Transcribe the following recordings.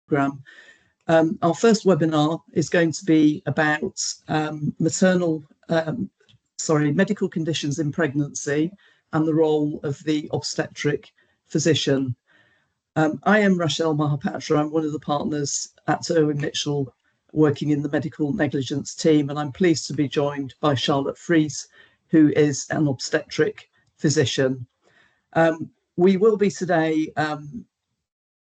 programme. Our first webinar is going to be about medical conditions in pregnancy and the role of the obstetric physician. I am Rachelle Mahapatra. I'm one of the partners at Irwin Mitchell working in the medical negligence team, and I'm pleased to be joined by Charlotte Frise, who is an obstetric physician. We will be today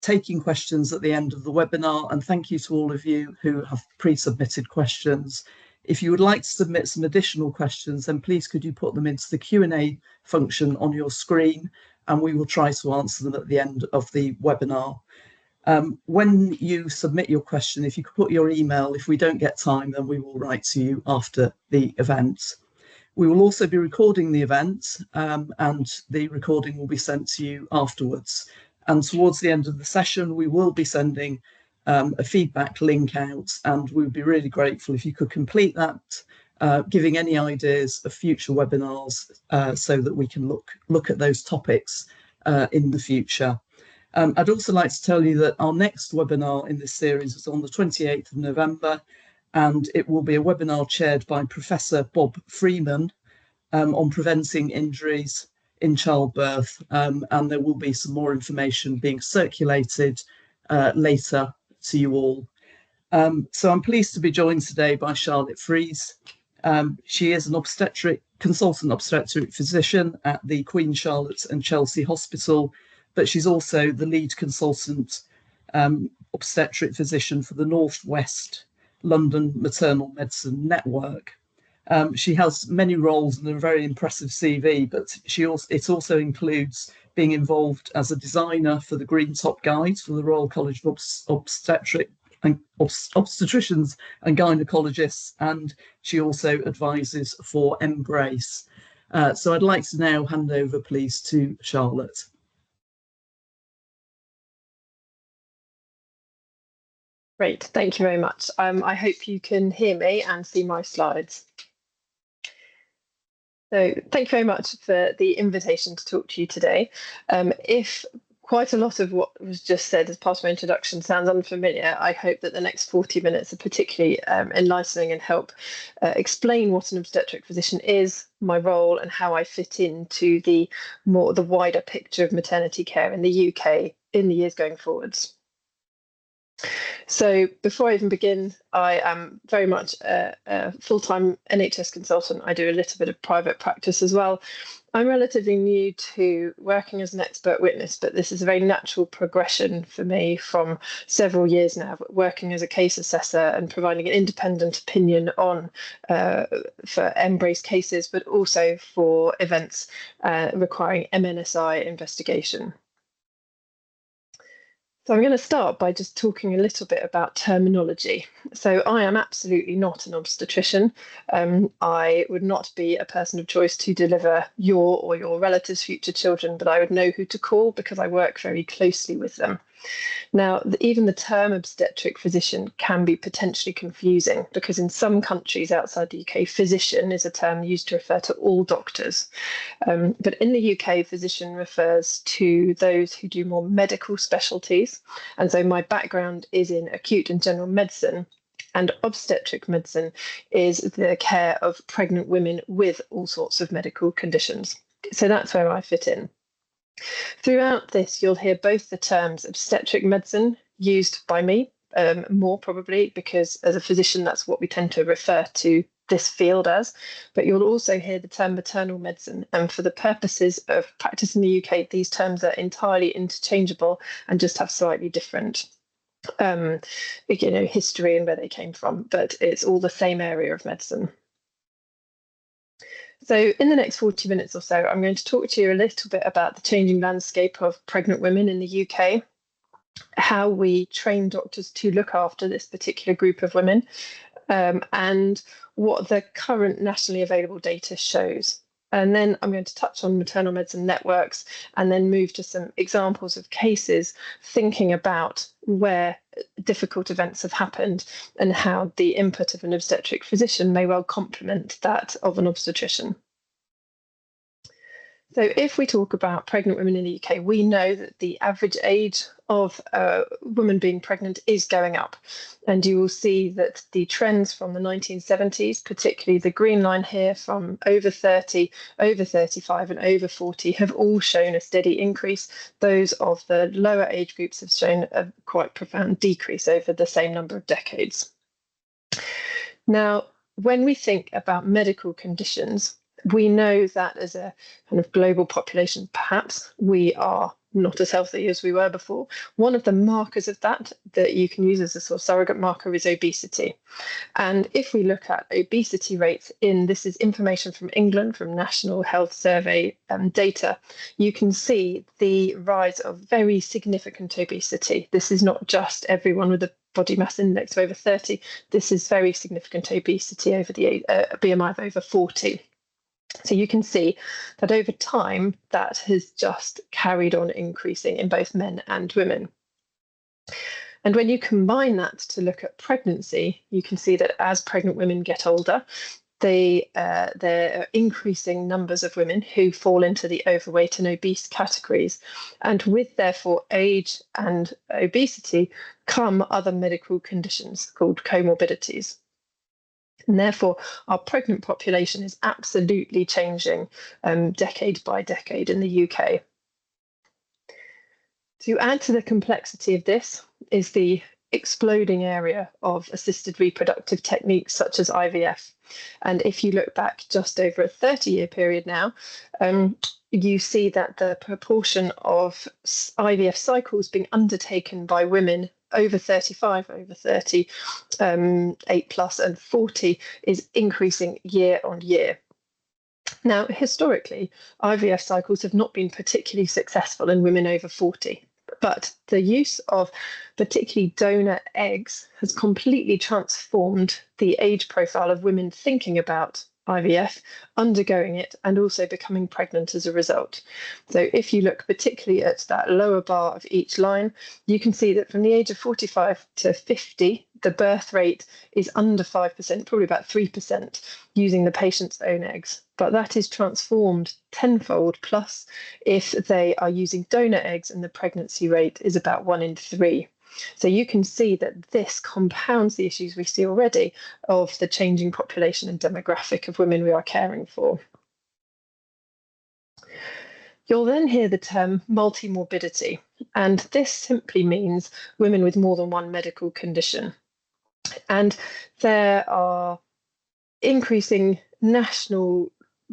taking questions at the end of the webinar, and thank you to all of you who have pre-submitted questions. If you would like to submit some additional questions, then please could you put them into the Q&A function on your screen, and we will try to answer them at the end of the webinar. When you submit your question, if you could put your email, if we don't get time, then we will write to you after the event. We will also be recording the event, and the recording will be sent to you afterwards. And towards the end of the session, we will be sending a feedback link out, and we would be really grateful if you could complete that, giving any ideas of future webinars so that we can look at those topics in the future. I'd also like to tell you that our next webinar in this series is on the 28th of November, and it will be a webinar chaired by Professor Bob Freeman on preventing injuries in childbirth, and there will be some more information being circulated later to you all. So I'm pleased to be joined today by Charlotte Frise. She is an consultant obstetric physician at the Queen Charlotte and Chelsea Hospital, but she's also the lead consultant obstetric physician for the North West London Maternal Medicine Network. She has many roles and a very impressive CV, but it also includes being involved as a designer for the Green Top Guide for the Royal College of Obstetricians and Gynecologists, and she also advises for Embrace. So I'd like to now hand over, please, to Charlotte. Great, thank you very much. I hope you can hear me and see my slides. So thank you very much for the invitation to talk to you today. If quite a lot of what was just said as part of my introduction sounds unfamiliar, I hope that the next 40 minutes are particularly enlightening and help explain what an obstetric physician is, my role, and how I fit into the wider picture of maternity care in the UK in the years going forwards. So before I even begin, I am very much a full-time NHS consultant. I do a little bit of private practice as well. I'm relatively new to working as an expert witness, but this is a very natural progression for me from several years now, working as a case assessor and providing an independent opinion on for Embrace cases, but also for events requiring MNSI investigation. So I'm going to start by just talking a little bit about terminology. So I am absolutely not an obstetrician. I would not be a person of choice to deliver your or your relatives' future children, but I would know who to call because I work very closely with them. Now, even the term obstetric physician can be potentially confusing because in some countries outside the UK, physician is a term used to refer to all doctors. But in the UK, physician refers to those who do more medical specialties. And so my background is in acute and general medicine, and obstetric medicine is the care of pregnant women with all sorts of medical conditions. So that's where I fit in. Throughout this, you'll hear both the terms obstetric medicine used by me, more probably because as a physician, that's what we tend to refer to this field as, but you'll also hear the term maternal medicine. And for the purposes of practice in the UK, these terms are entirely interchangeable and just have slightly different history and where they came from, but it's all the same area of medicine. So in the next 40 minutes or so, I'm going to talk to you a little bit about the changing landscape of pregnant women in the UK, how we train doctors to look after this particular group of women, and what the current nationally available data shows. And then I'm going to touch on maternal medicine networks and then move to some examples of cases, thinking about where difficult events have happened and how the input of an obstetric physician may well complement that of an obstetrician. So if we talk about pregnant women in the UK, we know that the average age of a woman being pregnant is going up. And you will see that the trends from the 1970s, particularly the green line here from over 30, over 35 and over 40, have all shown a steady increase. Those of the lower age groups have shown a quite profound decrease over the same number of decades. Now, when we think about medical conditions, we know that as a kind of global population, perhaps we are not as healthy as we were before. One of the markers of that you can use as a sort of surrogate marker is obesity. And if we look at obesity rates this is information from England, from National Health Survey data, you can see the rise of very significant obesity. This is not just everyone with a body mass index of over 30. This is very significant obesity over the BMI of over 40. So you can see that over time, that has just carried on increasing in both men and women. And when you combine that to look at pregnancy, you can see that as pregnant women get older, there are increasing numbers of women who fall into the overweight and obese categories. And with, therefore, age and obesity come other medical conditions called comorbidities. And therefore, our pregnant population is absolutely changing decade by decade in the UK. To add to the complexity of this is the exploding area of assisted reproductive techniques such as IVF. And if you look back just over a 30-year period now, you see that the proportion of IVF cycles being undertaken by women over 35, over 30, 8 plus and 40 is increasing year on year. Now, historically, IVF cycles have not been particularly successful in women over 40, but the use of particularly donor eggs has completely transformed the age profile of women thinking about IVF, undergoing it, and also becoming pregnant as a result. So if you look particularly at that lower bar of each line, you can see that from the age of 45 to 50, the birth rate is under 5%, probably about 3%, using the patient's own eggs. But that is transformed tenfold plus if they are using donor eggs, and the pregnancy rate is about 1 in 3. So you can see that this compounds the issues we see already of the changing population and demographic of women we are caring for. You'll then hear the term multimorbidity, and this simply means women with more than one medical condition. And there are increasing national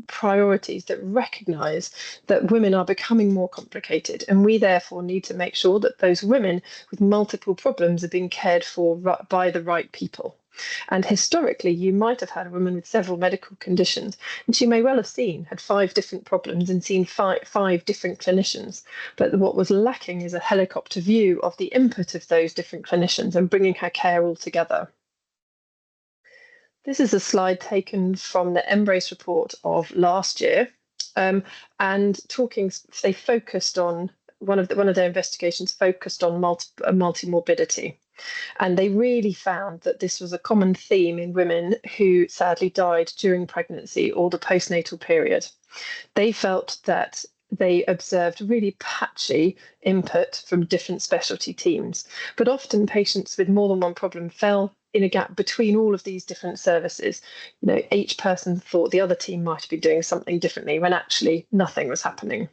priorities that recognise that women are becoming more complicated, and we therefore need to make sure that those women with multiple problems are being cared for by the right people. And historically, you might have had a woman with several medical conditions, and she may well have had 5 different problems and seen five different clinicians. But what was lacking is a helicopter view of the input of those different clinicians and bringing her care all together. This is a slide taken from the Embrace report of last year, and they focused on one of their investigations focused on multimorbidity, and they really found that this was a common theme in women who sadly died during pregnancy or the postnatal period. They felt that they observed really patchy input from different specialty teams, but often patients with more than one problem fell in a gap between all of these different services. You know, each person thought the other team might have been doing something differently when actually nothing was happening.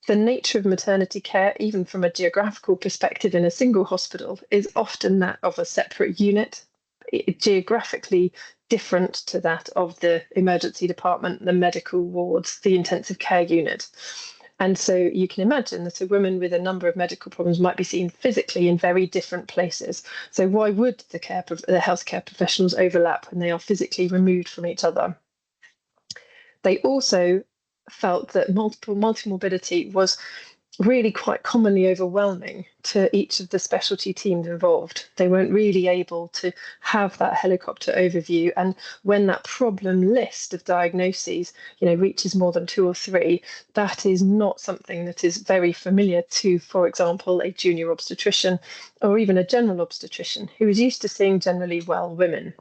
The nature of maternity care, even from a geographical perspective in a single hospital, is often that of a separate unit, geographically different to that of the emergency department, the medical wards, the intensive care unit. And so you can imagine that a woman with a number of medical problems might be seen physically in very different places. So why would the healthcare professionals overlap when they are physically removed from each other? They also felt that multimorbidity was really quite commonly overwhelming to each of the specialty teams involved. They weren't really able to have that helicopter overview. And when that problem list of diagnoses, reaches more than 2 or 3, that is not something that is very familiar to, for example, a junior obstetrician or even a general obstetrician who is used to seeing generally well women.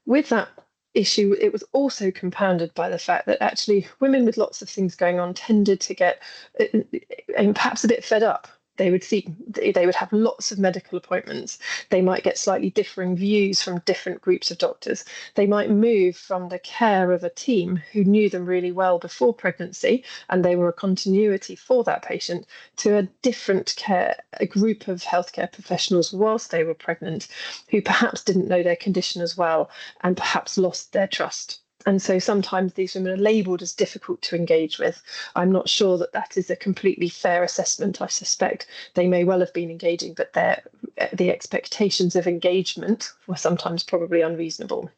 With that issue, it was also compounded by the fact that actually women with lots of things going on tended to get perhaps a bit fed up. They would have lots of medical appointments. They might get slightly differing views from different groups of doctors. They might move from the care of a team who knew them really well before pregnancy, and they were a continuity for that patient, to a different a group of healthcare professionals whilst they were pregnant, who perhaps didn't know their condition as well and perhaps lost their trust. And so sometimes these women are labelled as difficult to engage with. I'm not sure that that is a completely fair assessment. I suspect they may well have been engaging, but the expectations of engagement were sometimes probably unreasonable.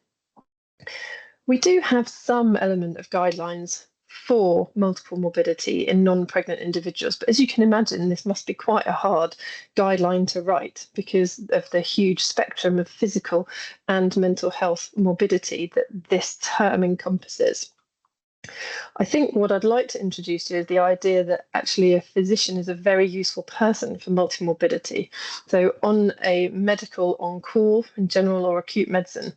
We do have some element of guidelines for multiple morbidity in non-pregnant individuals, but as you can imagine, this must be quite a hard guideline to write because of the huge spectrum of physical and mental health morbidity that this term encompasses. I think what I'd like to introduce to you is the idea that actually a physician is a very useful person for multimorbidity. So on a medical on-call in general or acute medicine,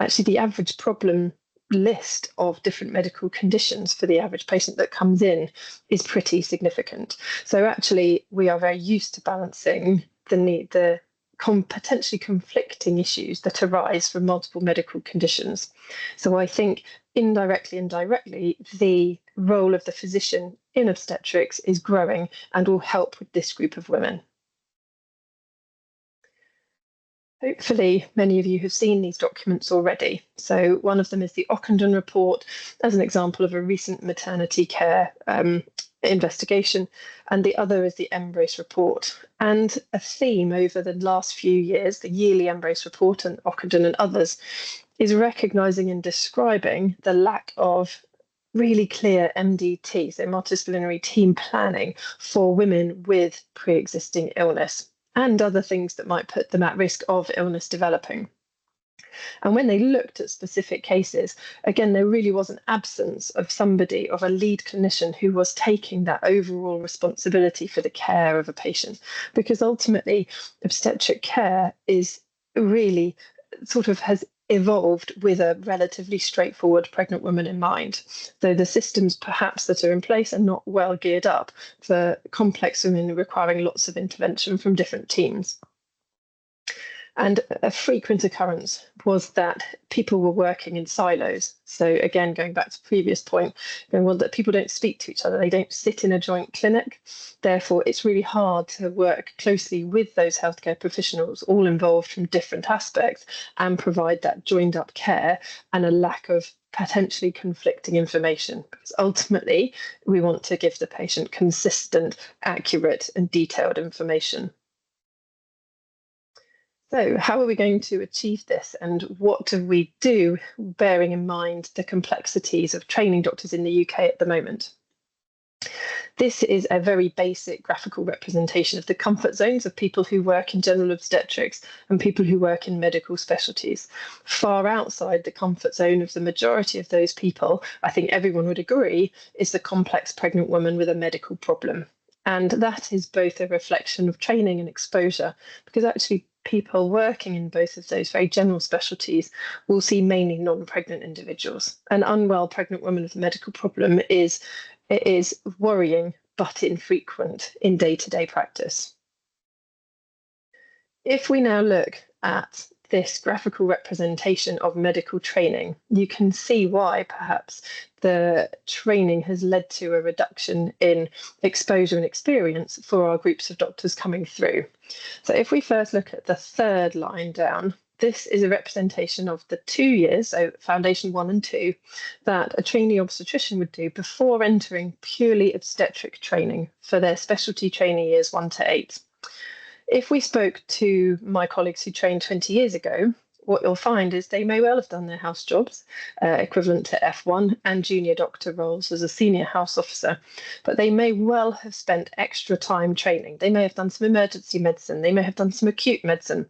actually the average problem list of different medical conditions for the average patient that comes in is pretty significant. So actually we are very used to balancing the potentially conflicting issues that arise from multiple medical conditions. So I think indirectly and directly, the role of the physician in obstetrics is growing and will help with this group of women. Hopefully, many of you have seen these documents already. So one of them is the Ockenden report as an example of a recent maternity care investigation, and the other is the Embrace report. And a theme over the last few years, the yearly Embrace report and Ockenden and others, is recognising and describing the lack of really clear MDT, so multidisciplinary team planning for women with pre-existing illness and other things that might put them at risk of illness developing. And when they looked at specific cases, again, there really was an absence of somebody, of a lead clinician who was taking that overall responsibility for the care of a patient, because ultimately obstetric care is really sort of has evolved with a relatively straightforward pregnant woman in mind, though the systems perhaps that are in place are not well geared up for complex women requiring lots of intervention from different teams. And a frequent occurrence was that people were working in silos. So again, going back to the previous point, that people don't speak to each other. They don't sit in a joint clinic. Therefore, it's really hard to work closely with those healthcare professionals, all involved from different aspects, and provide that joined up care and a lack of potentially conflicting information. Because ultimately, we want to give the patient consistent, accurate, and detailed information. So how are we going to achieve this, and what do we do, bearing in mind the complexities of training doctors in the UK at the moment? This is a very basic graphical representation of the comfort zones of people who work in general obstetrics and people who work in medical specialties. Far outside the comfort zone of the majority of those people, I think everyone would agree, is the complex pregnant woman with a medical problem. And that is both a reflection of training and exposure, because actually people working in both of those very general specialties will see mainly non-pregnant individuals. An unwell pregnant woman with a medical problem is worrying but infrequent in day-to-day practice. If we now look at this graphical representation of medical training, you can see why perhaps the training has led to a reduction in exposure and experience for our groups of doctors coming through. So if we first look at the third line down, this is a representation of the 2 years, so Foundation 1 and 2, that a trainee obstetrician would do before entering purely obstetric training for their specialty trainee years 1 to 8. If we spoke to my colleagues who trained 20 years ago, what you'll find is they may well have done their house jobs, equivalent to F1 and junior doctor roles as a senior house officer, but they may well have spent extra time training. They may have done some emergency medicine, they may have done some acute medicine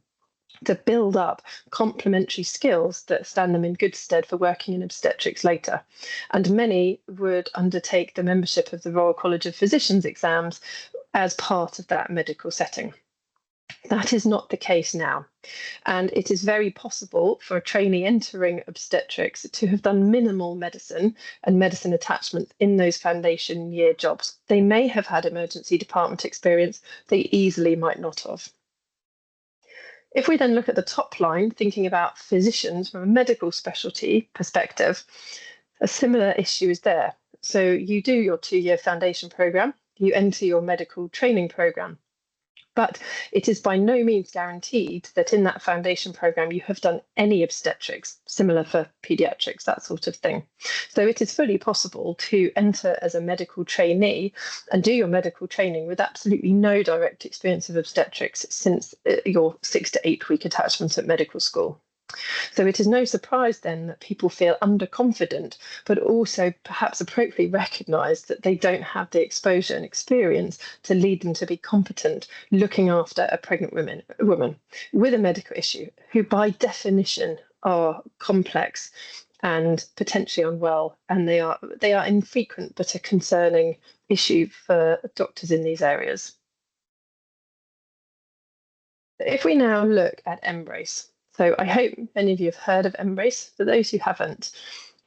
to build up complementary skills that stand them in good stead for working in obstetrics later. And many would undertake the membership of the Royal College of Physicians exams as part of that medical setting. That is not the case now. And it is very possible for a trainee entering obstetrics to have done minimal medicine and medicine attachments in those foundation year jobs. They may have had emergency department experience, they easily might not have. If we then look at the top line, thinking about physicians from a medical specialty perspective, a similar issue is there. So you do your 2-year foundation programme, you enter your medical training programme. But it is by no means guaranteed that in that foundation programme you have done any obstetrics, similar for paediatrics, that sort of thing. So it is fully possible to enter as a medical trainee and do your medical training with absolutely no direct experience of obstetrics since your 6 to 8 week attachment at medical school. So it is no surprise then that people feel underconfident, but also perhaps appropriately recognise that they don't have the exposure and experience to lead them to be competent looking after a pregnant woman with a medical issue, who by definition are complex and potentially unwell, and they are infrequent but a concerning issue for doctors in these areas. If we now look at Embrace, so I hope many of you have heard of Embrace. For those who haven't,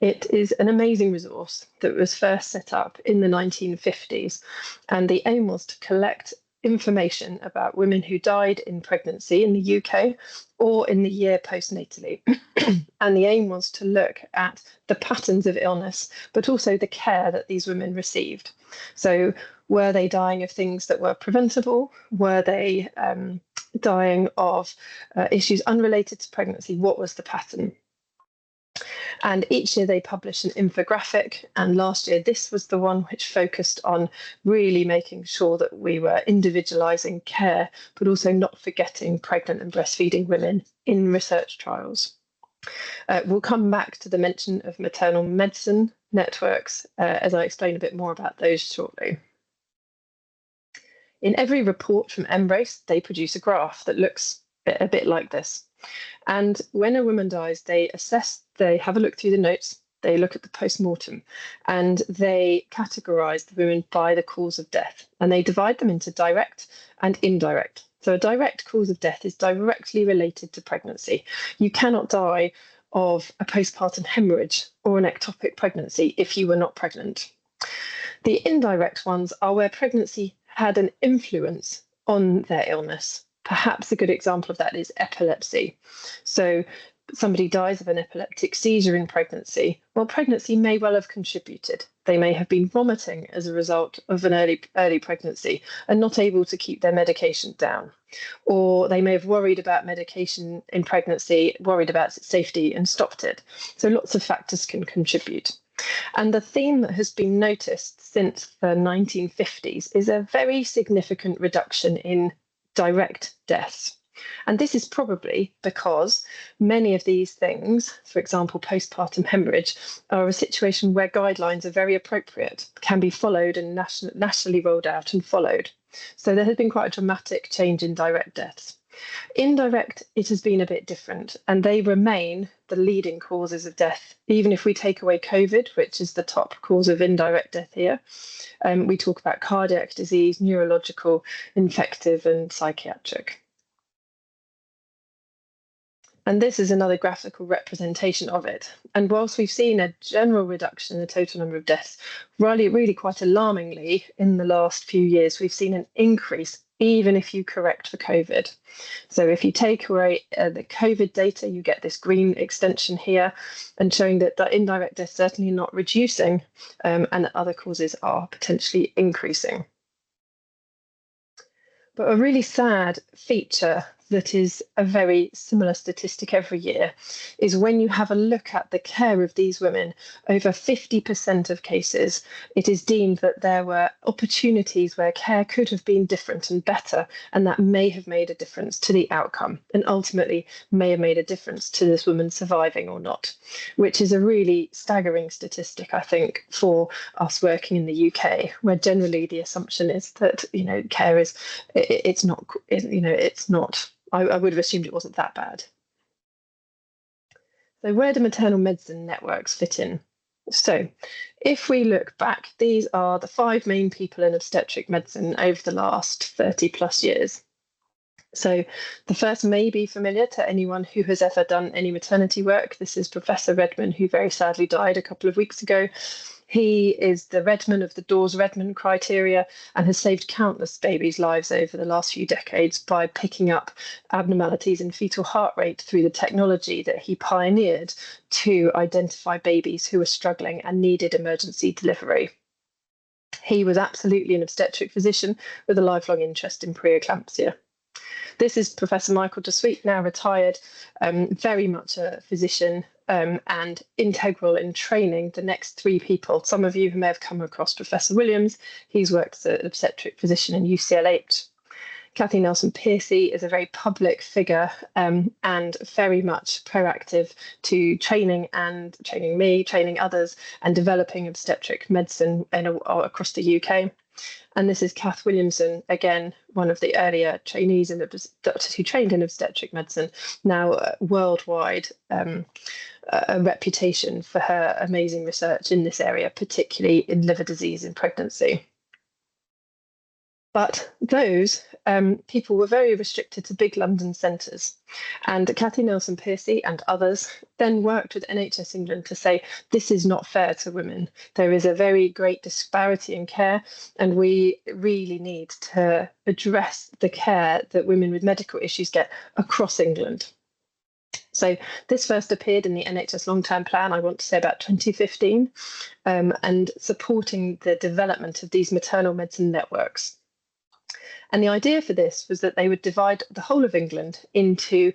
it is an amazing resource that was first set up in the 1950s. And the aim was to collect information about women who died in pregnancy in the UK or in the year postnatally. And the aim was to look at the patterns of illness, but also the care that these women received. So were they dying of things that were preventable? Were they dying of issues unrelated to pregnancy? What was the pattern? And each year they publish an infographic. And last year, this was the one which focused on really making sure that we were individualising care, but also not forgetting pregnant and breastfeeding women in research trials. We'll come back to the mention of maternal medicine networks as I explain a bit more about those shortly. In every report from Embrace, they produce a graph that looks a bit like this. And when a woman dies, they assess, they have a look through the notes, they look at the post-mortem, and they categorise the women by the cause of death. And they divide them into direct and indirect. So a direct cause of death is directly related to pregnancy. You cannot die of a postpartum hemorrhage or an ectopic pregnancy if you were not pregnant. The indirect ones are where pregnancy had an influence on their illness. Perhaps a good example of that is epilepsy. So somebody dies of an epileptic seizure in pregnancy. Well, pregnancy may well have contributed. They may have been vomiting as a result of an early pregnancy and not able to keep their medication down. Or they may have worried about medication in pregnancy, worried about its safety and stopped it. So lots of factors can contribute. And the theme that has been noticed since the 1950s is a very significant reduction in direct deaths. And this is probably because many of these things, for example, postpartum hemorrhage, are a situation where guidelines are very appropriate, can be followed and nationally rolled out and followed. So there has been quite a dramatic change in direct deaths. Indirect, it has been a bit different, and they remain the leading causes of death. Even if we take away COVID, which is the top cause of indirect death here, we talk about cardiac disease, neurological, infective, and psychiatric. And this is another graphical representation of it. And whilst we've seen a general reduction in the total number of deaths, really quite alarmingly, in the last few years, we've seen an increase, even if you correct for COVID. So if you take away the COVID data, you get this green extension here, and showing that the indirect deaths certainly not reducing, and that other causes are potentially increasing. But a really sad feature that is a very similar statistic every year is when you have a look at the care of these women, over 50% of cases, it is deemed that there were opportunities where care could have been different and better, and that may have made a difference to the outcome and ultimately may have made a difference to this woman surviving or not, which is a really staggering statistic, I think, for us working in the UK, where generally the assumption is that, care is, it's not, I would have assumed it wasn't that bad. So where do maternal medicine networks fit in? So if we look back, these are the 5 main people in obstetric medicine over the last 30 plus years. So the first may be familiar to anyone who has ever done any maternity work. This is Professor Redman, who very sadly died a couple of weeks ago. He is the Redman of the Dawes-Redman criteria and has saved countless babies' lives over the last few decades by picking up abnormalities in fetal heart rate through the technology that he pioneered to identify babies who were struggling and needed emergency delivery. He was absolutely an obstetric physician with a lifelong interest in preeclampsia. This is Professor Michael de Sweet, now retired, very much a physician and integral in training the next three people. Some of you who may have come across Professor Williams, he's worked as an obstetric physician in UCLH. Kathy Nelson-Piercy is a very public figure and very much proactive to training me, training others, and developing obstetric medicine across the UK. And this is Kath Williamson, again, one of the earlier trainees and doctors who trained in obstetric medicine, now worldwide a reputation for her amazing research in this area, particularly in liver disease in pregnancy. But those people were very restricted to big London centres. And Kathy Nelson-Piercy and others then worked with NHS England to say, this is not fair to women. There is a very great disparity in care, and we really need to address the care that women with medical issues get across England. So this first appeared in the NHS long-term plan, I want to say about 2015, and supporting the development of these maternal medicine networks. And the idea for this was that they would divide the whole of England into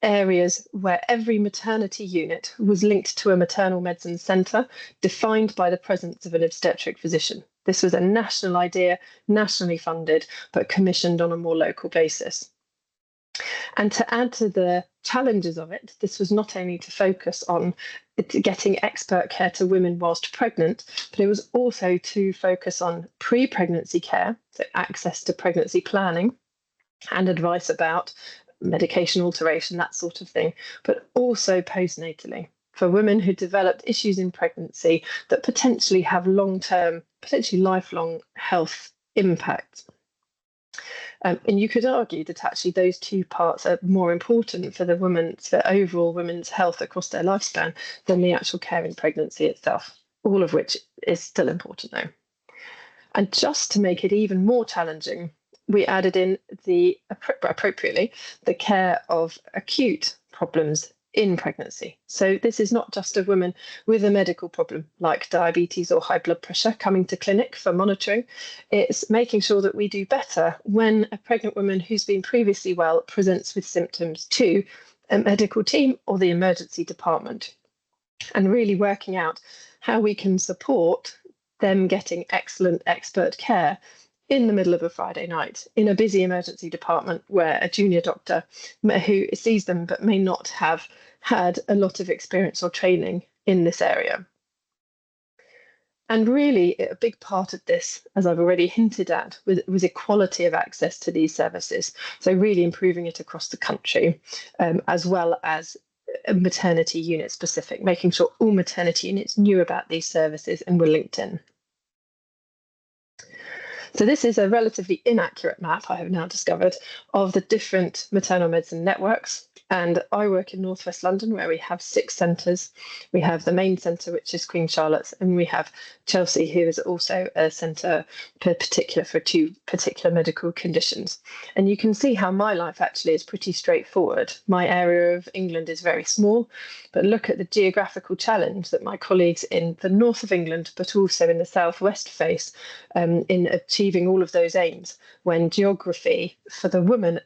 areas where every maternity unit was linked to a maternal medicine centre, defined by the presence of an obstetric physician. This was a national idea, nationally funded, but commissioned on a more local basis. And to add to the challenges of it, this was not only to focus on getting expert care to women whilst pregnant, but it was also to focus on pre-pregnancy care, so access to pregnancy planning and advice about medication alteration, that sort of thing, but also postnatally for women who developed issues in pregnancy that potentially have long-term, potentially lifelong health impact. And you could argue that actually those two parts are more important for the overall women's health across their lifespan than the actual care in pregnancy itself, all of which is still important though. And just to make it even more challenging, we added in appropriately the care of acute problems in pregnancy. So this is not just a woman with a medical problem like diabetes or high blood pressure coming to clinic for monitoring. It's making sure that we do better when a pregnant woman who's been previously well presents with symptoms to a medical team or the emergency department, and really working out how we can support them getting excellent expert care in the middle of a Friday night in a busy emergency department where a junior doctor who sees them but may not have had a lot of experience or training in this area. And really, a big part of this, as I've already hinted at, was equality of access to these services. So really improving it across the country, as well as maternity unit specific, making sure all maternity units knew about these services and were linked in. So this is a relatively inaccurate map, I have now discovered, of the different maternal medicine networks. And I work in North West London, where we have 6 centres. We have the main centre, which is Queen Charlotte's, and we have Chelsea, who is also a centre for 2 particular medical conditions. And you can see how my life actually is pretty straightforward. My area of England is very small, but look at the geographical challenge that my colleagues in the north of England, but also in the southwest face in achieving all of those aims, when geography for the woman,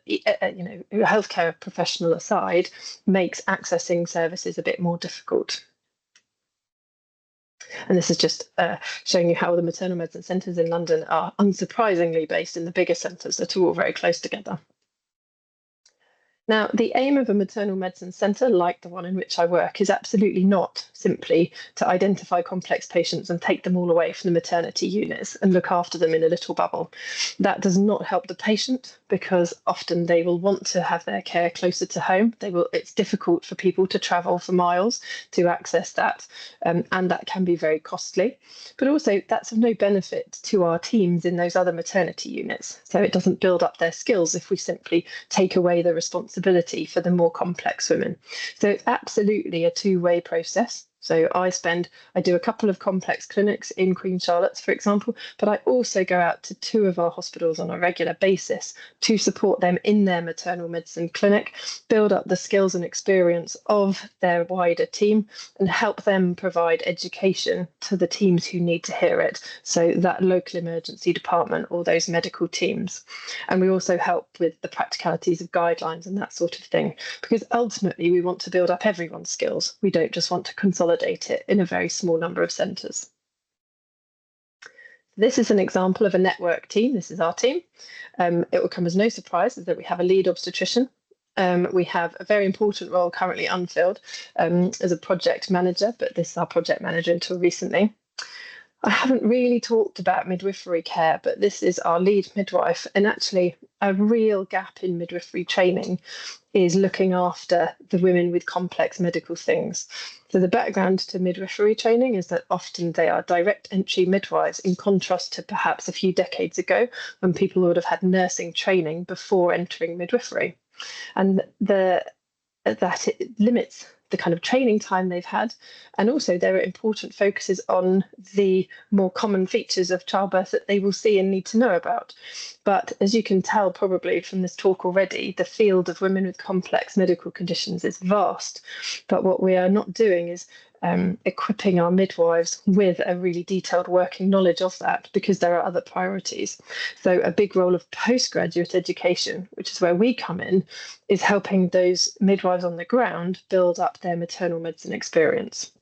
healthcare professional aside, makes accessing services a bit more difficult. And this is just showing you how the maternal medicine centres in London are unsurprisingly based in the bigger centres that are all very close together. Now, the aim of a maternal medicine centre, like the one in which I work, is absolutely not simply to identify complex patients and take them all away from the maternity units and look after them in a little bubble. That does not help the patient because often they will want to have their care closer to home. It's difficult for people to travel for miles to access that, and that can be very costly. But also, that's of no benefit to our teams in those other maternity units. So it doesn't build up their skills if we simply take away the responsibility for the more complex women. So it's absolutely a two-way process. So I do a couple of complex clinics in Queen Charlotte's, for example, but I also go out to 2 of our hospitals on a regular basis to support them in their maternal medicine clinic, build up the skills and experience of their wider team, and help them provide education to the teams who need to hear it. So that local emergency department or those medical teams. And we also help with the practicalities of guidelines and that sort of thing, because ultimately we want to build up everyone's skills. We don't just want to consolidate it in a very small number of centres. This is an example of a network team. This is our team. It will come as no surprise that we have a lead obstetrician. We have a very important role currently unfilled as a project manager, but this is our project manager until recently. I haven't really talked about midwifery care, but this is our lead midwife, and actually a real gap in midwifery training is looking after the women with complex medical things. So the background to midwifery training is that often they are direct entry midwives, in contrast to perhaps a few decades ago when people would have had nursing training before entering midwifery. And that it limits the kind of training time they've had. And also there are important focuses on the more common features of childbirth that they will see and need to know about. But as you can tell probably from this talk already, the field of women with complex medical conditions is vast. But what we are not doing is equipping our midwives with a really detailed working knowledge of that, because there are other priorities. So a big role of postgraduate education, which is where we come in, is helping those midwives on the ground build up their maternal medicine experience.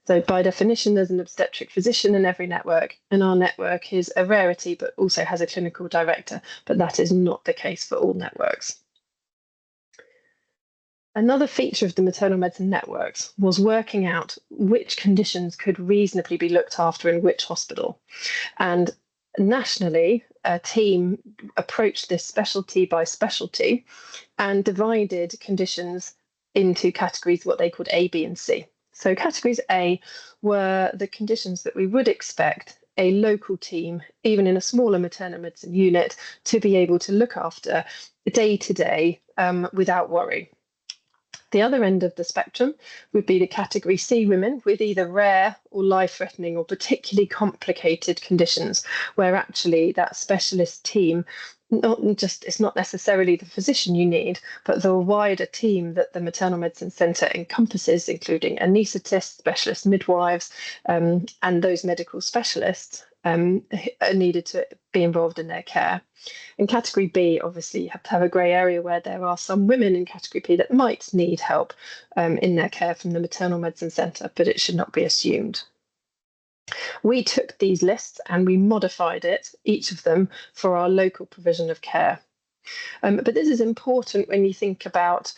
So by definition, there's an obstetric physician in every network, and our network is a rarity, but also has a clinical director, but that is not the case for all networks. Another feature of the maternal medicine networks was working out which conditions could reasonably be looked after in which hospital. And nationally, a team approached this specialty by specialty and divided conditions into categories, what they called A, B, and C. So categories A were the conditions that we would expect a local team, even in a smaller maternal medicine unit, to be able to look after day to day without worry. The other end of the spectrum would be the category C women with either rare or life-threatening or particularly complicated conditions, where actually that specialist team, it's not necessarily the physician you need, but the wider team that the maternal medicine centre encompasses, including anaesthetists, specialist midwives, and those medical specialists are needed to be involved in their care. In category B, obviously, you have to have a grey area where there are some women in category B that might need help in their care from the maternal medicine centre, but it should not be assumed. We took these lists and we modified it, each of them, for our local provision of care. But this is important when you think about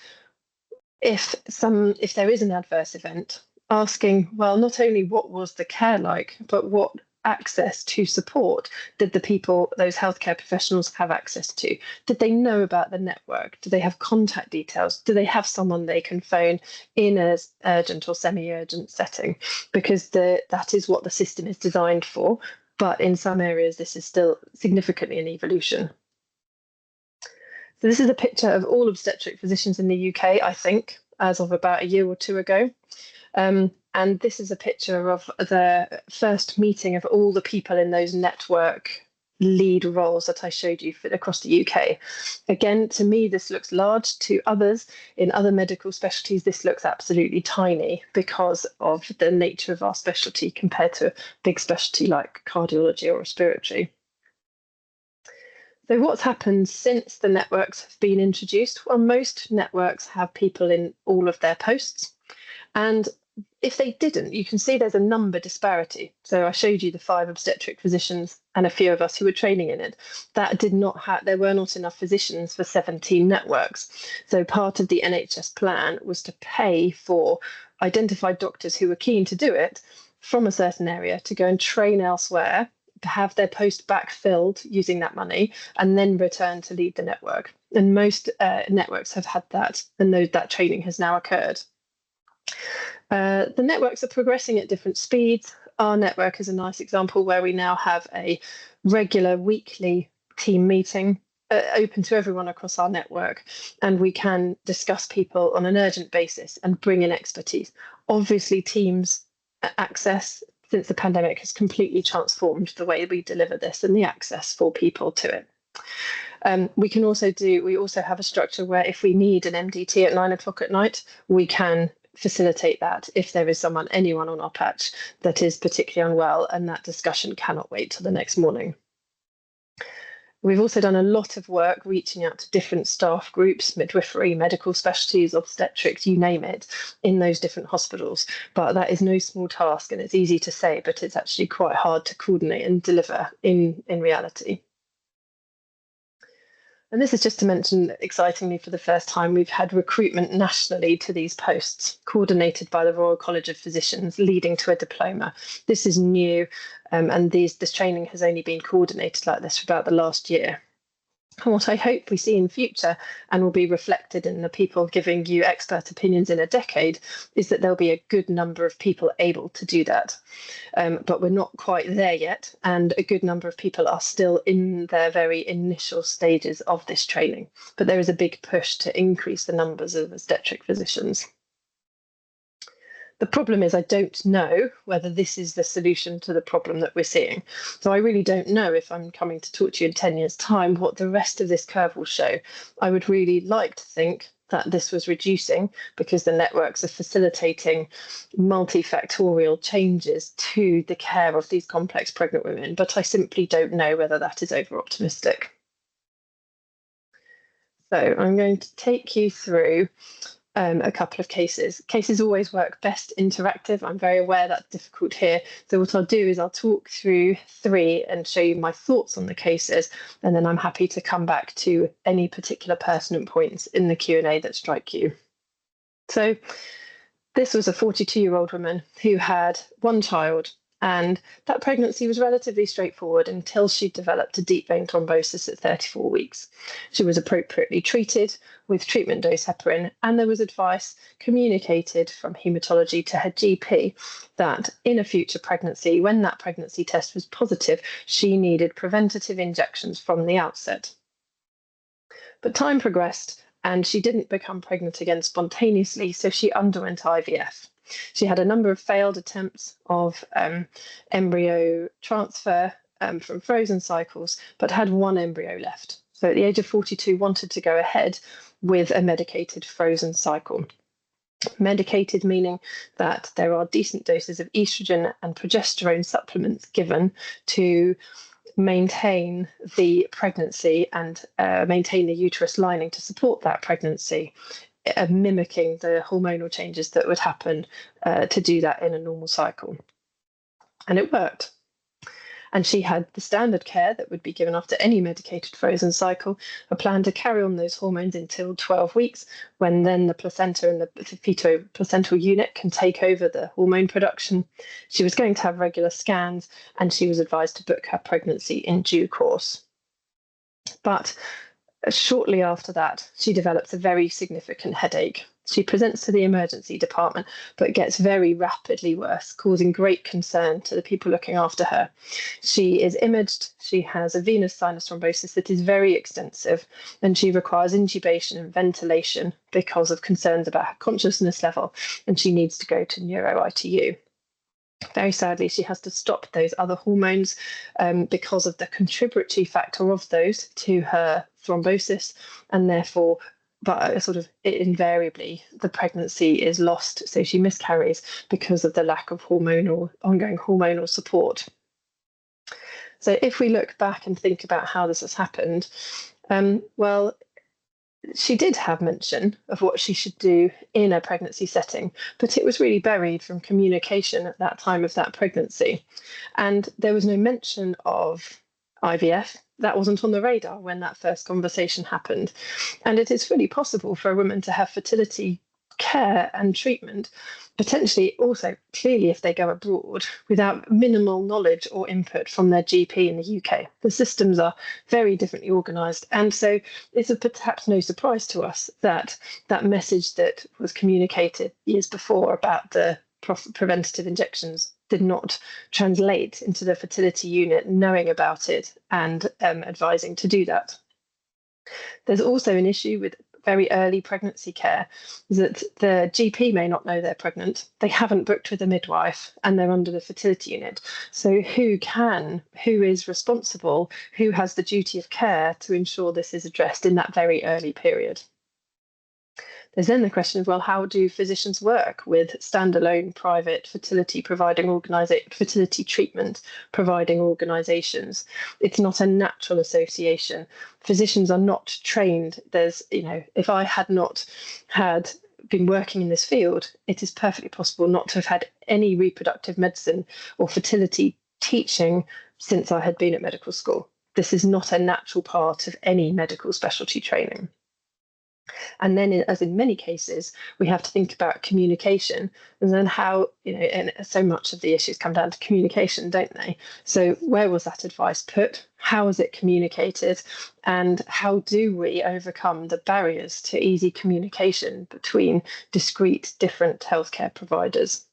if there is an adverse event, asking, well, not only what was the care like, but what access to support did the people, those healthcare professionals, have access to? Did they know about the network? Do they have contact details? Do they have someone they can phone in an urgent or semi-urgent setting? Because that is what the system is designed for. But in some areas, this is still significantly an evolution. So this is a picture of all obstetric physicians in the UK, I think, as of about a year or two ago. And this is a picture of the first meeting of all the people in those network lead roles that I showed you across the UK. Again, to me, this looks large. To others in other medical specialties, this looks absolutely tiny because of the nature of our specialty compared to a big specialty like cardiology or respiratory. So what's happened since the networks have been introduced? Well, most networks have people in all of their posts. And if they didn't, you can see there's a number disparity. So I showed you the 5 obstetric physicians and a few of us who were training in it. That did not have, there were not enough physicians for 17 networks. So part of the NHS plan was to pay for identified doctors who were keen to do it from a certain area to go and train elsewhere, to have their post backfilled using that money, and then return to lead the network. And most networks have had that, and that training has now occurred. The networks are progressing at different speeds. Our network is a nice example where we now have a regular weekly team meeting open to everyone across our network, and we can discuss people on an urgent basis and bring in expertise. Obviously, Teams access since the pandemic has completely transformed the way we deliver this and the access for people to it. We also have a structure where if we need an MDT at 9 o'clock at night, we can facilitate that if there is anyone on our patch that is particularly unwell, and that discussion cannot wait till the next morning. We've also done a lot of work reaching out to different staff groups, midwifery, medical specialties, obstetrics, you name it, in those different hospitals. But that is no small task, and it's easy to say, but it's actually quite hard to coordinate and deliver in reality. And this is just to mention, excitingly, for the first time, we've had recruitment nationally to these posts, coordinated by the Royal College of Physicians, leading to a diploma. This is new, and this training has only been coordinated like this for about the last year. And what I hope we see in future, and will be reflected in the people giving you expert opinions in a decade, is that there'll be a good number of people able to do that. But we're not quite there yet, and a good number of people are still in their very initial stages of this training. But there is a big push to increase the numbers of obstetric physicians. The problem is I don't know whether this is the solution to the problem that we're seeing. So I really don't know, if I'm coming to talk to you in 10 years' time, what the rest of this curve will show. I would really like to think that this was reducing because the networks are facilitating multifactorial changes to the care of these complex pregnant women, but I simply don't know whether that is over-optimistic. So I'm going to take you through a couple of cases. Cases always work best interactive. I'm very aware that's difficult here. So what I'll do is I'll talk through 3 and show you my thoughts on the cases, and then I'm happy to come back to any particular pertinent points in the Q&A that strike you. So this was a 42-year-old woman who had 1 child, and that pregnancy was relatively straightforward until she developed a deep vein thrombosis at 34 weeks. She was appropriately treated with treatment dose heparin, and there was advice communicated from haematology to her GP that in a future pregnancy, when that pregnancy test was positive, she needed preventative injections from the outset. But time progressed, and she didn't become pregnant again spontaneously, so she underwent IVF. She had a number of failed attempts of embryo transfer from frozen cycles, but had 1 embryo left. So at the age of 42, wanted to go ahead with a medicated frozen cycle. Medicated meaning that there are decent doses of estrogen and progesterone supplements given to maintain the pregnancy and maintain the uterus lining to support that pregnancy, mimicking the hormonal changes that would happen to do that in a normal cycle. And it worked. And she had the standard care that would be given after any medicated frozen cycle, a plan to carry on those hormones until 12 weeks, when then the placenta and the feto-placental unit can take over the hormone production. She was going to have regular scans, and she was advised to book her pregnancy in due course. But shortly after that, she develops a very significant headache. She presents to the emergency department, but gets very rapidly worse, causing great concern to the people looking after her. She is imaged. She has a venous sinus thrombosis that is very extensive, and she requires intubation and ventilation because of concerns about her consciousness level, and she needs to go to neuro-ITU. Very sadly, she has to stop those other hormones because of the contributory factor of those to her thrombosis, and therefore, but sort of invariably, the pregnancy is lost. So she miscarries because of the lack of ongoing hormonal support. So if we look back and think about how this has happened, well, she did have mention of what she should do in a pregnancy setting, but it was really buried from communication at that time of that pregnancy. And there was no mention of IVF. That wasn't on the radar when that first conversation happened. And it is fully possible for a woman to have fertility care and treatment, potentially also clearly if they go abroad, without minimal knowledge or input from their GP in the UK. The systems are very differently organised. And so it's perhaps no surprise to us that that message that was communicated years before about the preventative injections did not translate into the fertility unit knowing about it and advising to do that. There's also an issue with very early pregnancy care that the GP may not know they're pregnant, they haven't booked with a midwife, and they're under the fertility unit. So who is responsible, who has the duty of care to ensure this is addressed in that very early period? There's then the question of, well, how do physicians work with standalone private fertility treatment providing organisations? It's not a natural association. Physicians are not trained. If I had not been working in this field, it is perfectly possible not to have had any reproductive medicine or fertility teaching since I had been at medical school. This is not a natural part of any medical specialty training. And then, as in many cases, we have to think about communication and then how, and so much of the issues come down to communication, don't they? So where was that advice put? How was it communicated? And how do we overcome the barriers to easy communication between discrete, different healthcare providers?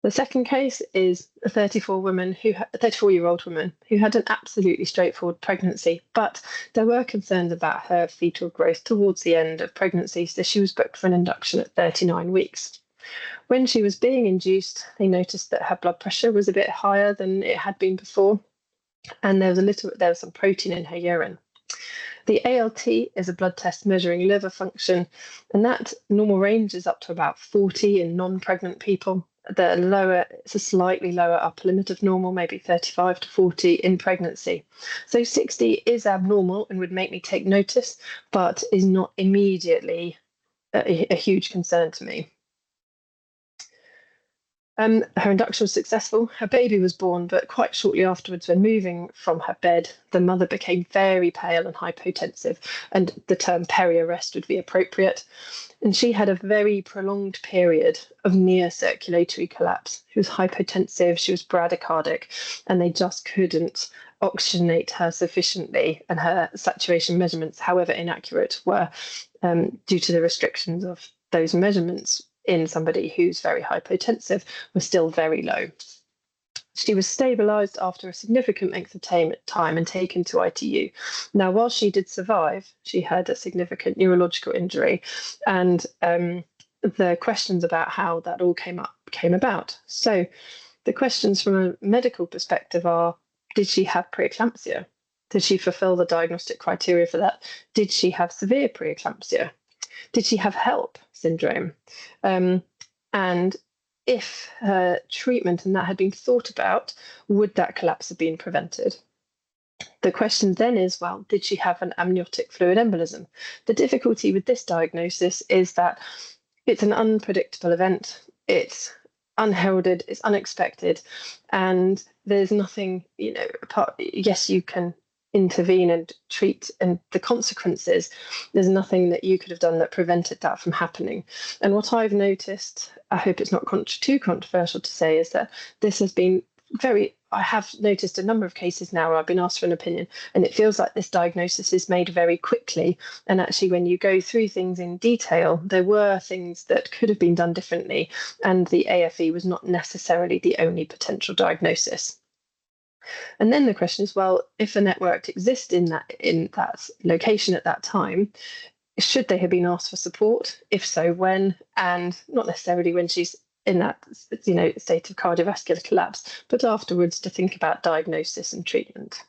The second case is a 34-year-old woman who had an absolutely straightforward pregnancy, but there were concerns about her fetal growth towards the end of pregnancy, so she was booked for an induction at 39 weeks. When she was being induced, they noticed that her blood pressure was a bit higher than it had been before, and there was some protein in her urine. The ALT is a blood test measuring liver function, and that normal range is up to about 40 in non-pregnant people. It's a slightly lower upper limit of normal, maybe 35 to 40 in pregnancy. So 60 is abnormal and would make me take notice, but is not immediately a huge concern to me. Her induction was successful. Her baby was born, but quite shortly afterwards, when moving from her bed, the mother became very pale and hypotensive, and the term peri-arrest would be appropriate. And she had a very prolonged period of near circulatory collapse. She was hypotensive, she was bradycardic, and they just couldn't oxygenate her sufficiently, and her saturation measurements, however inaccurate, were due to the restrictions of those measurements in somebody who's very hypotensive, were still very low. She was stabilised after a significant length of time and taken to ITU. Now, while she did survive, she had a significant neurological injury, and the questions about how that all came about. So the questions from a medical perspective are, did she have preeclampsia? Did she fulfill the diagnostic criteria for that? Did she have severe preeclampsia? Did she have HELP syndrome? And if her treatment and that had been thought about, would that collapse have been prevented? The question then is, well, did she have an amniotic fluid embolism? The difficulty with this diagnosis is that it's an unpredictable event. It's unheralded, it's unexpected, and there's nothing, yes, you can intervene and treat, and the consequences, there's nothing that you could have done that prevented that from happening. And what I've noticed, I hope it's not too controversial to say, is that this has been I have noticed a number of cases now where I've been asked for an opinion, and it feels like this diagnosis is made very quickly. And actually, when you go through things in detail, there were things that could have been done differently, and the AFE was not necessarily the only potential diagnosis. And then the question is, well, if a network exists in that location at that time, should they have been asked for support? If so, when? And not necessarily when she's in that state of cardiovascular collapse, but afterwards to think about diagnosis and treatment.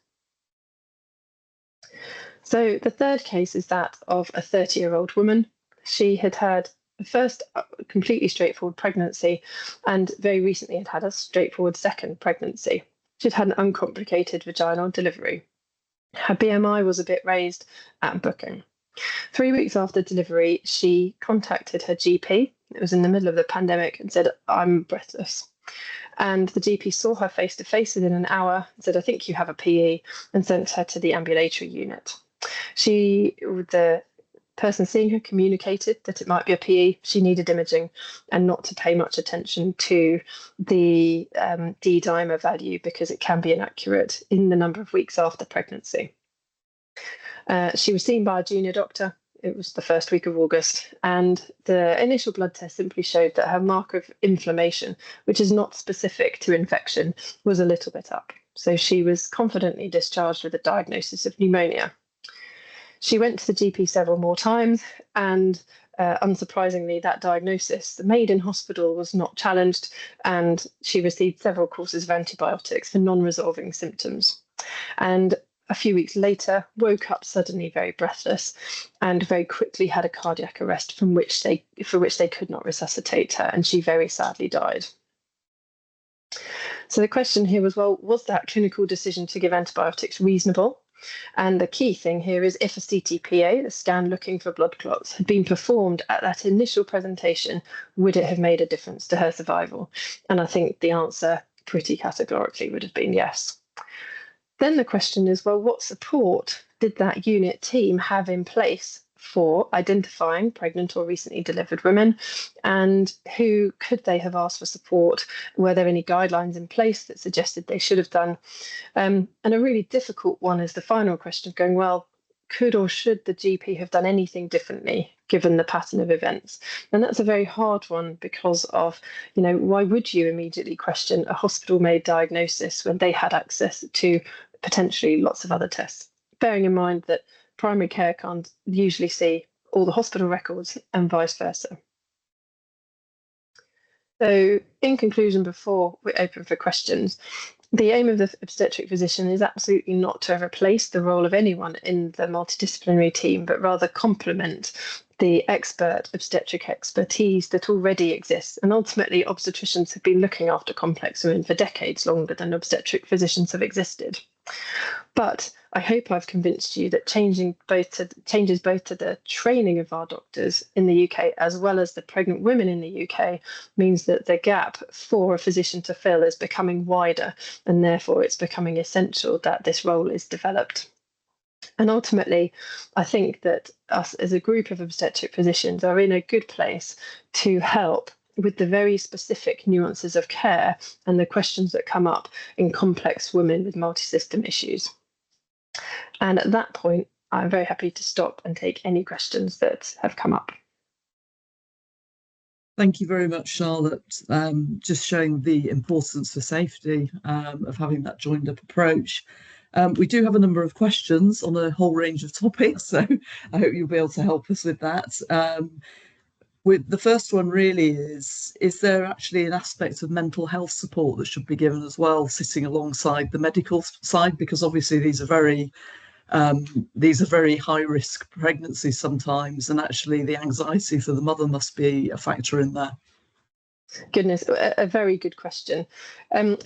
So the third case is that of a 30-year-old woman. She had had the first completely straightforward pregnancy, and very recently had a straightforward second pregnancy. She'd had an uncomplicated vaginal delivery. Her BMI was a bit raised at booking. 3 weeks after delivery, she contacted her GP. It was in the middle of the pandemic, and said, "I'm breathless." And the GP saw her face to face within an hour, said, "I think you have a PE," and sent her to the ambulatory unit. The person seeing her communicated that it might be a PE. She needed imaging, and not to pay much attention to the D-dimer value, because it can be inaccurate in the number of weeks after pregnancy. She was seen by a junior doctor. It was the first week of August, and the initial blood test simply showed that her marker of inflammation, which is not specific to infection, was a little bit up. So she was confidently discharged with a diagnosis of pneumonia. She went to the GP several more times, and unsurprisingly, that diagnosis, the maiden hospital, was not challenged, and she received several courses of antibiotics for non-resolving symptoms. And a few weeks later, woke up suddenly very breathless, and very quickly had a cardiac arrest for which they could not resuscitate her, and she very sadly died. So the question here was, well, was that clinical decision to give antibiotics reasonable? And the key thing here is, if a CTPA, the scan looking for blood clots, had been performed at that initial presentation, would it have made a difference to her survival? And I think the answer pretty categorically would have been yes. Then the question is, well, what support did that unit team have in place for identifying pregnant or recently delivered women, and who could they have asked for support? Were there any guidelines in place that suggested they should have done? And a really difficult one is the final question of going, well, could or should the GP have done anything differently given the pattern of events? And that's a very hard one, because of, why would you immediately question a hospital-made diagnosis when they had access to potentially lots of other tests, bearing in mind that primary care can't usually see all the hospital records and vice versa. So in conclusion, before we open for questions, the aim of the obstetric physician is absolutely not to replace the role of anyone in the multidisciplinary team, but rather complement the expert obstetric expertise that already exists. And ultimately, obstetricians have been looking after complex women for decades longer than obstetric physicians have existed. But I hope I've convinced you that changes both to the training of our doctors in the UK as well as the pregnant women in the UK means that the gap for a physician to fill is becoming wider, and therefore it's becoming essential that this role is developed. And ultimately, I think that us as a group of obstetric physicians are in a good place to help with the very specific nuances of care and the questions that come up in complex women with multi-system issues. And at that point, I'm very happy to stop and take any questions that have come up. Thank you very much, Charlotte. Just showing the importance for safety of having that joined up approach. We do have a number of questions on a whole range of topics, so I hope you'll be able to help us with that. With the first one really is there actually an aspect of mental health support that should be given as well, sitting alongside the medical side? Because obviously these are very high risk pregnancies sometimes, and actually the anxiety for the mother must be a factor in there. Goodness, a very good question.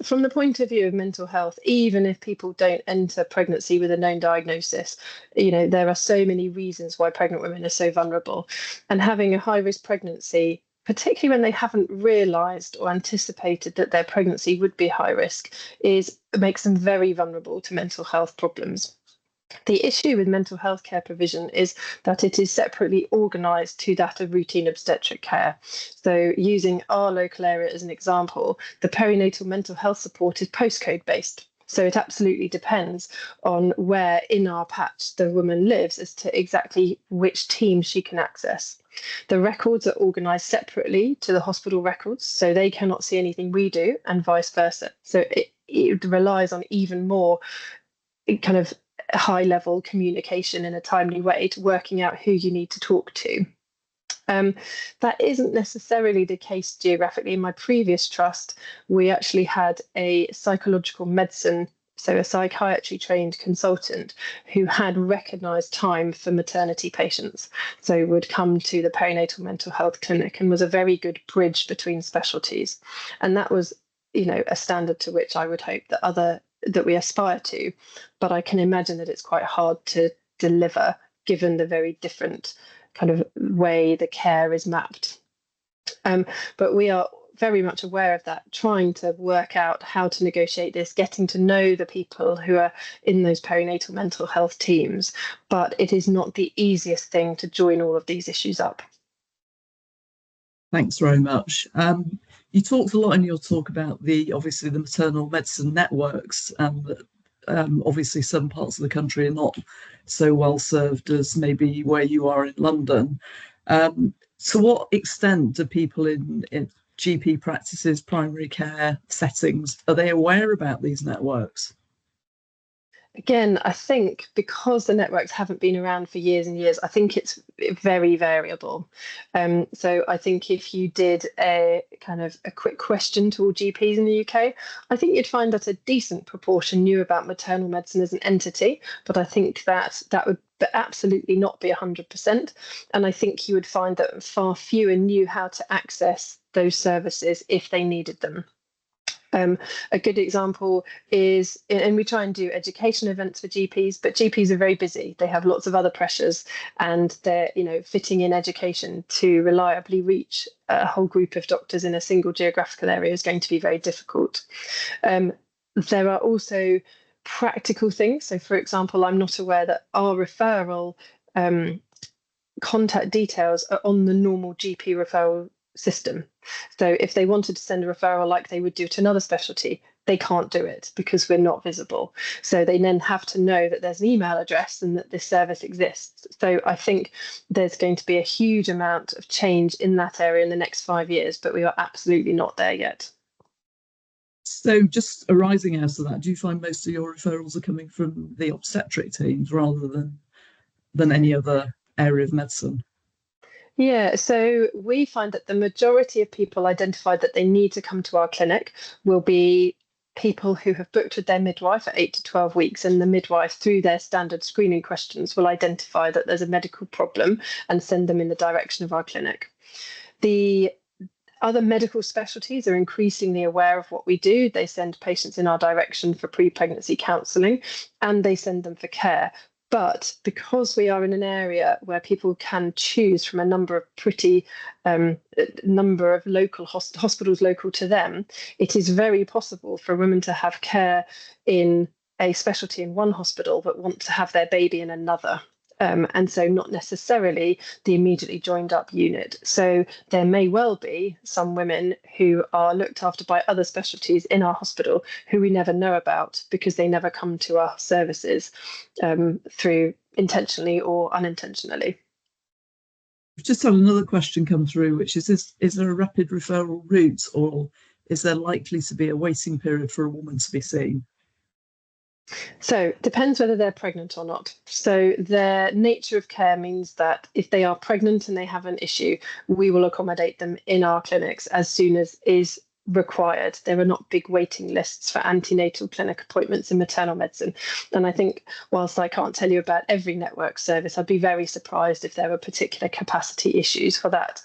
From the point of view of mental health, even if people don't enter pregnancy with a known diagnosis, there are so many reasons why pregnant women are so vulnerable. And having a high-risk pregnancy, particularly when they haven't realised or anticipated that their pregnancy would be high risk, makes them very vulnerable to mental health problems. The issue with mental health care provision is that it is separately organised to that of routine obstetric care. So using our local area as an example, the perinatal mental health support is postcode based. So it absolutely depends on where in our patch the woman lives as to exactly which team she can access. The records are organised separately to the hospital records, so they cannot see anything we do, and vice versa. So it relies on even more kind of high level communication in a timely way to working out who you need to talk to. That isn't necessarily the case geographically. In my previous trust, we actually had a psychological medicine, so a psychiatry trained consultant who had recognised time for maternity patients. So would come to the perinatal mental health clinic and was a very good bridge between specialties. And that was, a standard to which I would hope that other that we aspire to, but I can imagine that it's quite hard to deliver given the very different kind of way the care is mapped. But we are very much aware of that, trying to work out how to negotiate this, getting to know the people who are in those perinatal mental health teams. But it is not the easiest thing to join all of these issues up. Thanks very much. You talked a lot in your talk about obviously the maternal medicine networks, and obviously some parts of the country are not so well served as maybe where you are in London. To what extent do people in GP practices, primary care settings, are they aware about these networks? Again, I think because the networks haven't been around for years and years, I think it's very variable. So I think if you did a kind of a quick question to all GPs in the UK, I think you'd find that a decent proportion knew about maternal medicine as an entity, but I think that would absolutely not be 100%. And I think you would find that far fewer knew how to access those services if they needed them. A good example is, and we try and do education events for GPs, but GPs are very busy. They have lots of other pressures, and they're, fitting in education to reliably reach a whole group of doctors in a single geographical area is going to be very difficult. There are also practical things. So, for example, I'm not aware that our referral contact details are on the normal GP referral system. So if they wanted to send a referral like they would do to another specialty, they can't do it because we're not visible. So they then have to know that there's an email address and that this service exists. So I think there's going to be a huge amount of change in that area in the next 5 years, but we are absolutely not there yet. So just arising out of that, do you find most of your referrals are coming from the obstetric teams rather than any other area of medicine? Yeah, so we find that the majority of people identified that they need to come to our clinic will be people who have booked with their midwife at 8 to 12 weeks, and the midwife, through their standard screening questions, will identify that there's a medical problem and send them in the direction of our clinic. The other medical specialties are increasingly aware of what we do. They send patients in our direction for pre-pregnancy counselling, and they send them for care. But because we are in an area where people can choose from a number of local hospitals local to them, it is very possible for women to have care in a specialty in one hospital but want to have their baby in another. And so not necessarily the immediately joined up unit. So there may well be some women who are looked after by other specialties in our hospital who we never know about because they never come to our services through intentionally or unintentionally. We've just had another question come through, which is there a rapid referral route, or is there likely to be a waiting period for a woman to be seen? So it depends whether they're pregnant or not. So their nature of care means that if they are pregnant and they have an issue, we will accommodate them in our clinics as soon as is required. There are not big waiting lists for antenatal clinic appointments in maternal medicine. And I think whilst I can't tell you about every network service, I'd be very surprised if there were particular capacity issues for that.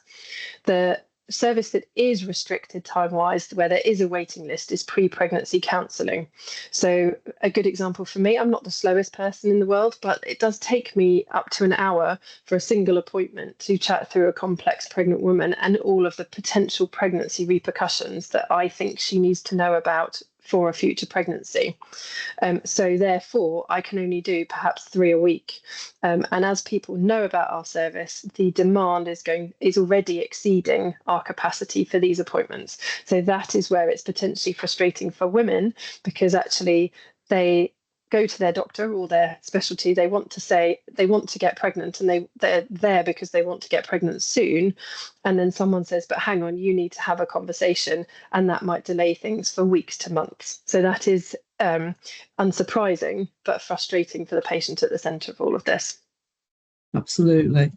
The service that is restricted time-wise, where there is a waiting list, is pre-pregnancy counselling. So a good example for me, I'm not the slowest person in the world, but it does take me up to an hour for a single appointment to chat through a complex pregnant woman and all of the potential pregnancy repercussions that I think she needs to know about for a future pregnancy. So therefore, I can only do perhaps 3 a week. And as people know about our service, the demand is already exceeding our capacity for these appointments. So that is where it's potentially frustrating for women, because actually they go to their doctor or their specialty, they want to get pregnant, and they're there because they want to get pregnant soon. And then someone says, but hang on, you need to have a conversation, and that might delay things for weeks to months. So that is unsurprising, but frustrating for the patient at the centre of all of this. Absolutely.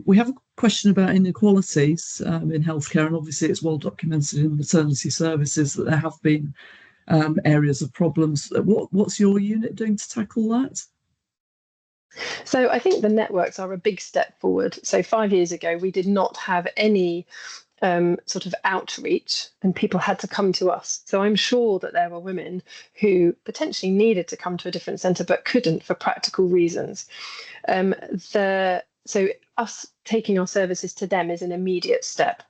We have a question about inequalities in healthcare, and obviously it's well documented in maternity services that there have been areas of problems. What's your unit doing to tackle that? So I think the networks are a big step forward. So 5 years ago, we did not have any sort of outreach, and people had to come to us. So I'm sure that there were women who potentially needed to come to a different centre but couldn't for practical reasons. So us taking our services to them is an immediate step.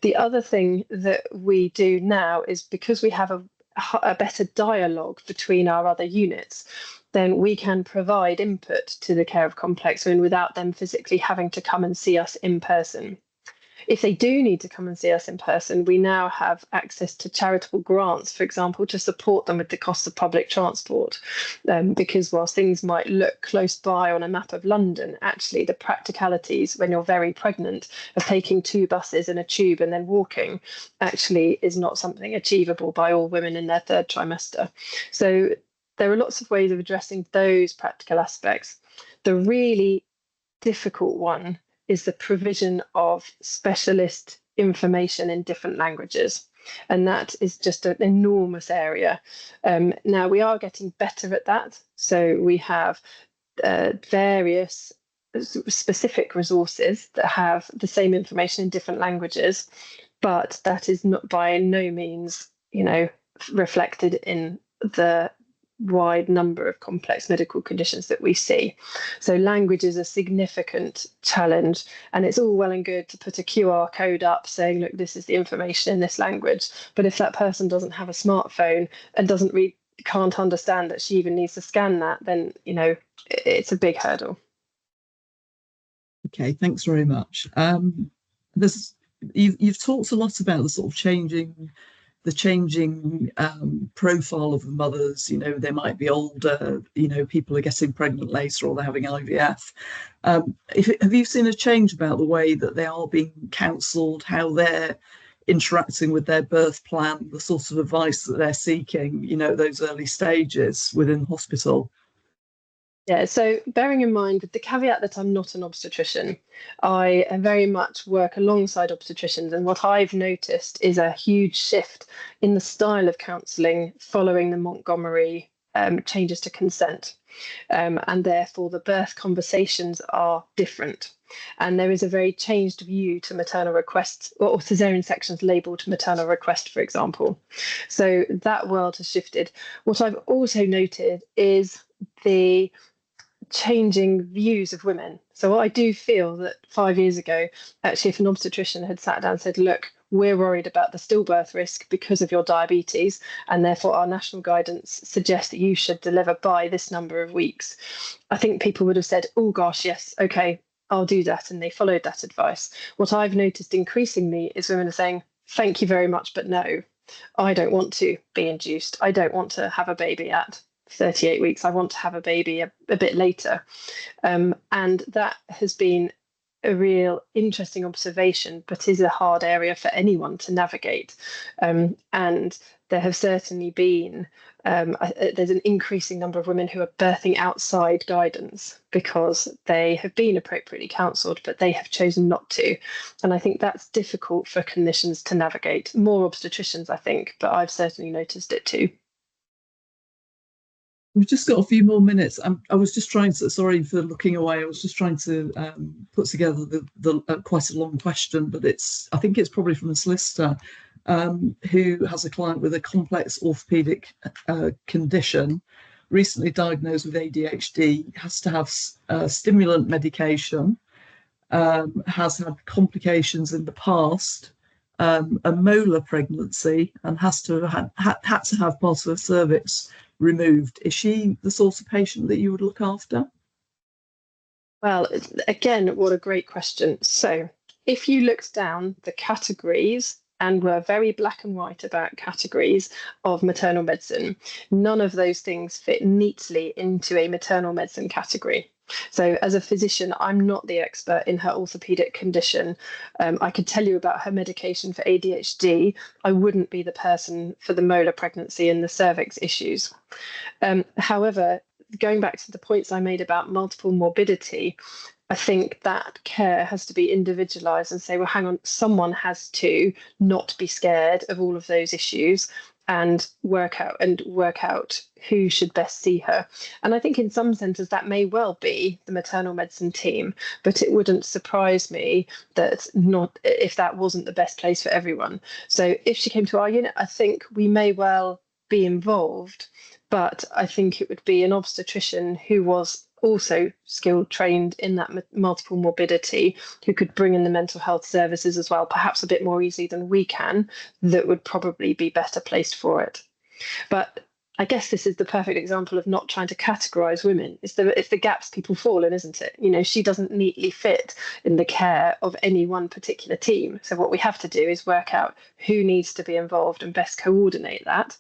The other thing that we do now is, because we have a better dialogue between our other units, then we can provide input to the care of complex women without them physically having to come and see us in person. If they do need to come and see us in person, we now have access to charitable grants, for example, to support them with the cost of public transport. Because whilst things might look close by on a map of London, actually the practicalities when you're very pregnant of taking 2 buses and a tube and then walking actually is not something achievable by all women in their 3rd trimester. So there are lots of ways of addressing those practical aspects. The really difficult one is the provision of specialist information in different languages. And that is just an enormous area. Now, we are getting better at that. So we have various specific resources that have the same information in different languages, but that is not by no means, reflected in the wide number of complex medical conditions that we see. So language is a significant challenge, and it's all well and good to put a QR code up saying, look, this is the information in this language. But if that person doesn't have a smartphone and can't understand that she even needs to scan that, then, it's a big hurdle. Okay, thanks very much. You've talked a lot about the sort of changing profile of the mothers. They might be older, people are getting pregnant later, or they're having IVF. Have you seen a change about the way that they are being counselled, how they're interacting with their birth plan, the sort of advice that they're seeking, those early stages within hospital? Yeah, so bearing in mind, with the caveat that I'm not an obstetrician, I very much work alongside obstetricians. And what I've noticed is a huge shift in the style of counselling following the Montgomery changes to consent. And therefore, the birth conversations are different. And there is a very changed view to maternal requests, or caesarean sections labelled maternal request, for example. So that world has shifted. What I've also noted is the changing views of women. So I do feel that 5 years ago, actually, if an obstetrician had sat down and said, look, we're worried about the stillbirth risk because of your diabetes, and therefore our national guidance suggests that you should deliver by this number of weeks, I think people would have said, oh gosh, yes, okay, I'll do that. And they followed that advice. What I've noticed increasingly is women are saying, thank you very much, but no, I don't want to be induced. I don't want to have a baby at 38 weeks. I want to have a baby a bit later. And that has been a real interesting observation, but is a hard area for anyone to navigate. And there have certainly been, there's an increasing number of women who are birthing outside guidance because they have been appropriately counselled, but they have chosen not to. And I think that's difficult for clinicians to navigate. More obstetricians, I think, but I've certainly noticed it too. We've just got a few more minutes. I was just trying to, sorry for looking away, I was just trying to put together the quite a long question, but I think it's probably from a solicitor who has a client with a complex orthopaedic condition, recently diagnosed with ADHD, has to have stimulant medication, has had complications in the past, a molar pregnancy, and has to have had to have part of her cervix removed. Is she the sort of patient that you would look after? Well, again, what a great question. So if you looked down the categories and were very black and white about categories of maternal medicine, none of those things fit neatly into a maternal medicine category. So as a physician, I'm not the expert in her orthopedic condition. I could tell you about her medication for ADHD. I wouldn't be the person for the molar pregnancy and the cervix issues. However, going back to the points I made about multiple morbidity, I think that care has to be individualised and say, well, hang on, someone has to not be scared of all of those issues and work out who should best see her. And I think in some centres that may well be the maternal medicine team, but it wouldn't surprise me that not if that wasn't the best place for everyone. So if she came to our unit, I think we may well be involved, but I think it would be an obstetrician who was also skilled, trained in that multiple morbidity, who could bring in the mental health services as well, perhaps a bit more easily than we can, that would probably be better placed for it. But I guess this is the perfect example of not trying to categorize women. It's the gaps people fall in, isn't it? You know, she doesn't neatly fit in the care of any one particular team. So what we have to do is work out who needs to be involved and best coordinate that,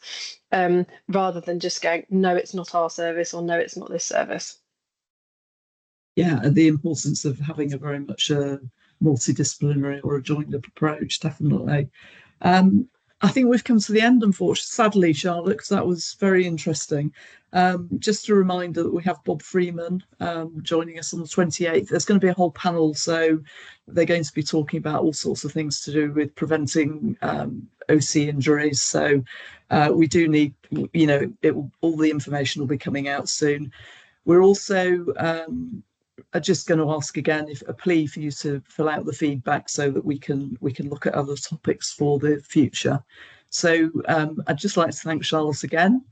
rather than just going, no, it's not our service, or no, it's not this service. Yeah, and the importance of having a very much a multidisciplinary or a joined up approach, definitely. I think we've come to the end, unfortunately, sadly, Charlotte, because that was very interesting. Just a reminder that we have Bob Freeman joining us on the 28th. There's going to be a whole panel, so they're going to be talking about all sorts of things to do with preventing OC injuries. So we do need, you know, all the information will be coming out soon. We're also just going to ask again if a plea for you to fill out the feedback so that we can look at other topics for the future. So I'd just like to thank Charlotte again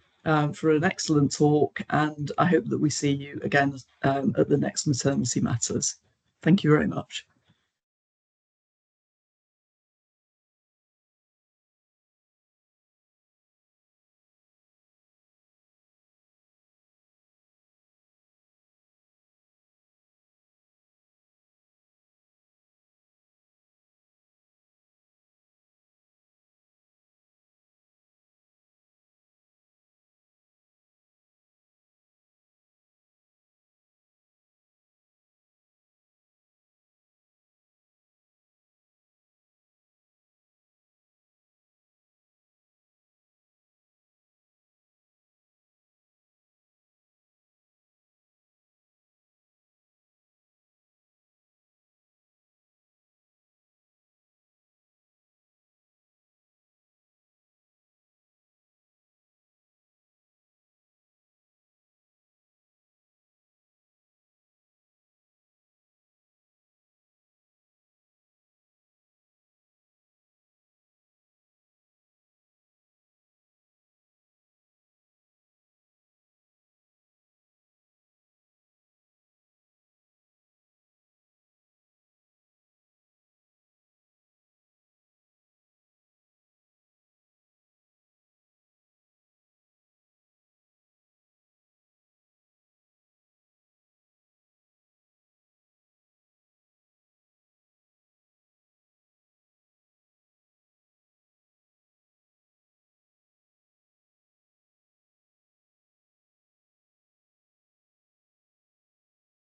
for an excellent talk, and I hope that we see you again at the next Maternity Matters. Thank you very much.